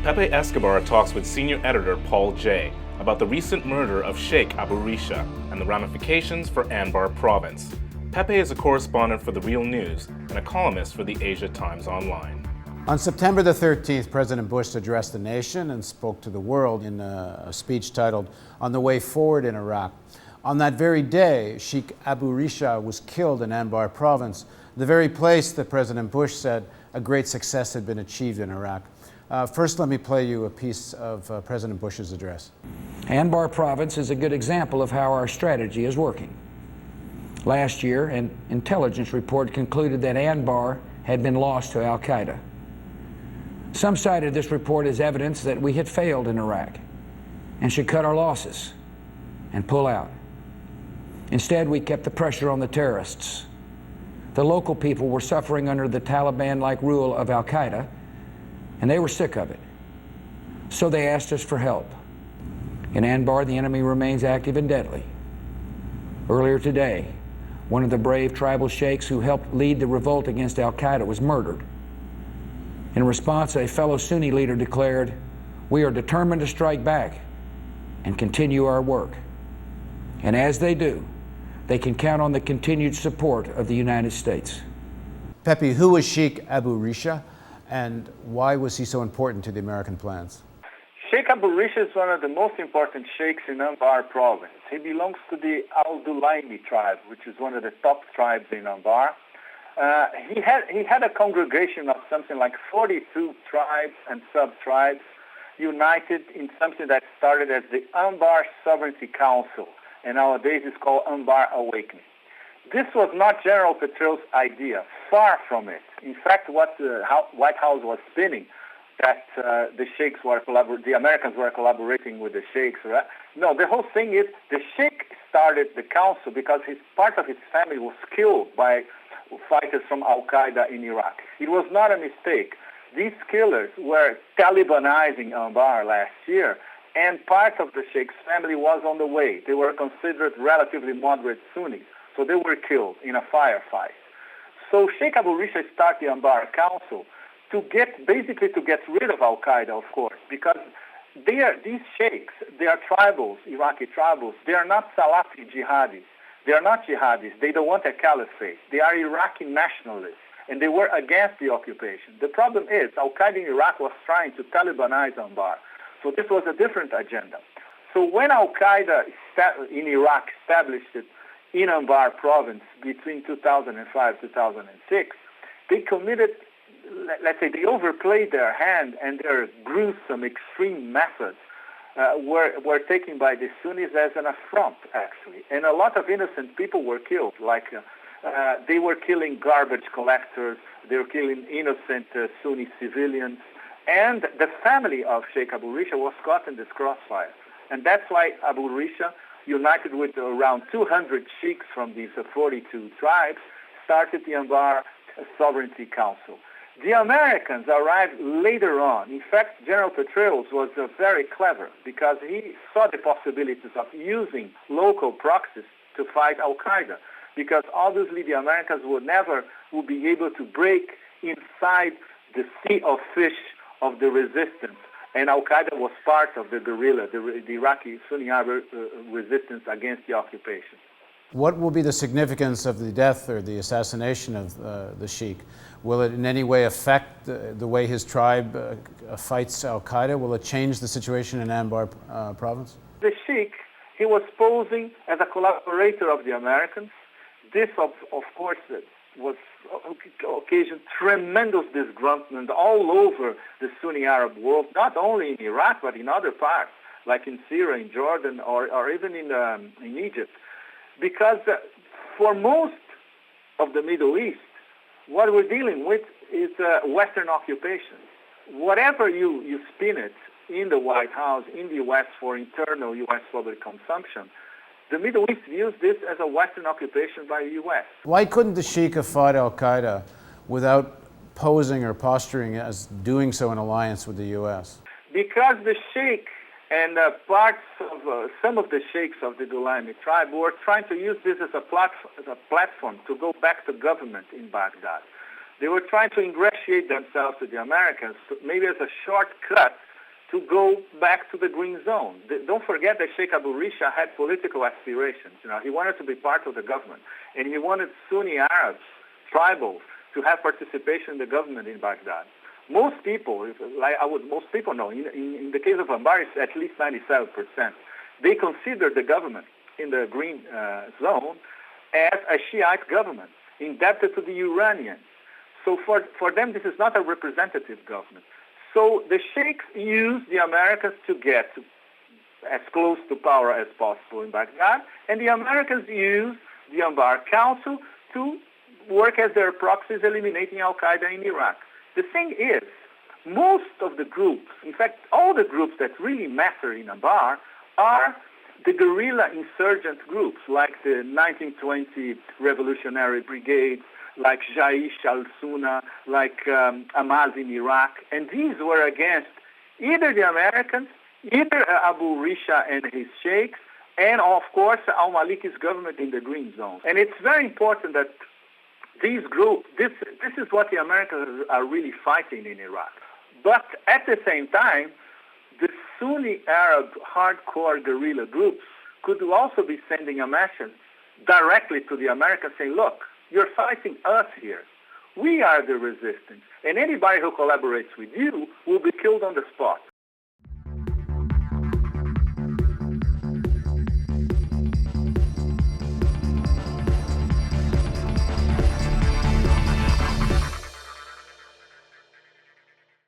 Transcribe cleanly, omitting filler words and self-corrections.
Pepe Escobar talks with senior editor Paul Jay about the recent murder of Sheik Abu Risha and the ramifications for Anbar province. Pepe is a correspondent for The Real News and a columnist for the Asia Times Online. On September the 13th, President Bush addressed the nation and spoke to the world in a speech titled "On the Way Forward in Iraq." On that very day, Sheik Abu Risha was killed in Anbar province, the very place that President Bush said a great success had been achieved in Iraq. First, let me play you a piece of President Bush's address. Anbar province is a good example of how our strategy is working. Last year, an intelligence report concluded that Anbar had been lost to al-Qaeda. Some cited this report as evidence that we had failed in Iraq and should cut our losses and pull out. Instead, we kept the pressure on the terrorists. The local people were suffering under the Taliban-like rule of al-Qaeda, and they were sick of it. So they asked us for help. In Anbar, the enemy remains active and deadly. Earlier today, one of the brave tribal sheiks who helped lead the revolt against al-Qaeda was murdered. In response, a fellow Sunni leader declared, "We are determined to strike back and continue our work." And as they do, they can count on the continued support of the United States. Pepe, who was Sheik Abu Risha, and why was he so important to the American plans? Sheik Abu Risha is one of the most important sheiks in Anbar province. He belongs to the Al-Dulaimi tribe, which is one of the top tribes in Anbar. He had a congregation of something like 42 tribes and sub-tribes united in something that started as the Anbar Sovereignty Council, and nowadays is called Anbar Awakening. This was not General Petraeus' idea, far from it. In fact, what the White House was spinning, that the Americans were collaborating with the sheiks. Right? No, the whole thing is the sheik started the council because part of his family was killed by fighters from al-Qaeda in Iraq. It was not a mistake. These killers were Talibanizing Anbar last year, and part of the sheik's family was on the way. They were considered relatively moderate Sunnis, so they were killed in a firefight. So Sheik Abu Risha started the Anbar Council to get rid of al-Qaeda, of course, because these sheiks, they are tribals, Iraqi tribals. They are not Salafi jihadis. They are not jihadis. They don't want a caliphate. They are Iraqi nationalists, and they were against the occupation. The problem is al-Qaeda in Iraq was trying to Talibanize Anbar. So this was a different agenda. So when al-Qaeda in Iraq established it in Anbar province between 2005 2006, they committed, let's say, they overplayed their hand, and their gruesome, extreme methods were taken by the Sunnis as an affront, actually. And a lot of innocent people were killed, like they were killing garbage collectors, they were killing innocent Sunni civilians, and the family of Sheik Abu Risha was caught in this crossfire. And that's why Abu Risha, united with around 200 sheiks from these 42 tribes, started the Anbar Sovereignty Council. The Americans arrived later on. In fact, General Petraeus was very clever because he saw the possibilities of using local proxies to fight al-Qaeda, because obviously the Americans would be able to break inside the sea of fish of the resistance. And al-Qaeda was part of the guerrilla, the Iraqi Sunni Arab resistance against the occupation. What will be the significance of the death or the assassination of the Sheik? Will it in any way affect the way his tribe fights al-Qaeda? Will it change the situation in Anbar province? The Sheik, he was posing as a collaborator of the Americans. This, of course, was occasioned tremendous disgruntlement all over the Sunni Arab world, not only in Iraq, but in other parts, like in Syria, in Jordan, or even in Egypt. Because for most of the Middle East, what we're dealing with is Western occupation. Whatever you spin it in the White House, in the U.S. for internal U.S. public consumption, the Middle East views this as a Western occupation by the U.S. Why couldn't the Sheik have fought al-Qaeda without posing or posturing as doing so in alliance with the U.S.? Because the Sheik and some of the sheiks of the Dulaimi tribe were trying to use this as a platform to go back to government in Baghdad. They were trying to ingratiate themselves to the Americans, maybe as a shortcut to go back to the green zone. Don't forget that Sheik Abu Risha had political aspirations. He wanted to be part of the government, and he wanted Sunni Arabs, tribals, to have participation in the government in Baghdad. Most people know, in the case of Anbar, it's at least 97%. They consider the government in the green zone as a Shiite government, indebted to the Iranians. So for them, this is not a representative government. So the Sheiks use the Americans to get as close to power as possible in Baghdad, and the Americans use the Anbar Council to work as their proxies, eliminating Al-Qaeda in Iraq. The thing is, most of the groups, in fact, all the groups that really matter in Anbar are the guerrilla insurgent groups, like the 1920 Revolutionary Brigade, like Jaish al-Sunna, like Hamas in Iraq. And these were against either the Americans, either Abu Risha and his sheikhs, and of course al-Maliki's government in the green zone. And it's very important that these groups, this is what the Americans are really fighting in Iraq. But at the same time, the Sunni Arab hardcore guerrilla groups could also be sending a message directly to the Americans saying, look, you're fighting us here. We are the resistance. And anybody who collaborates with you will be killed on the spot.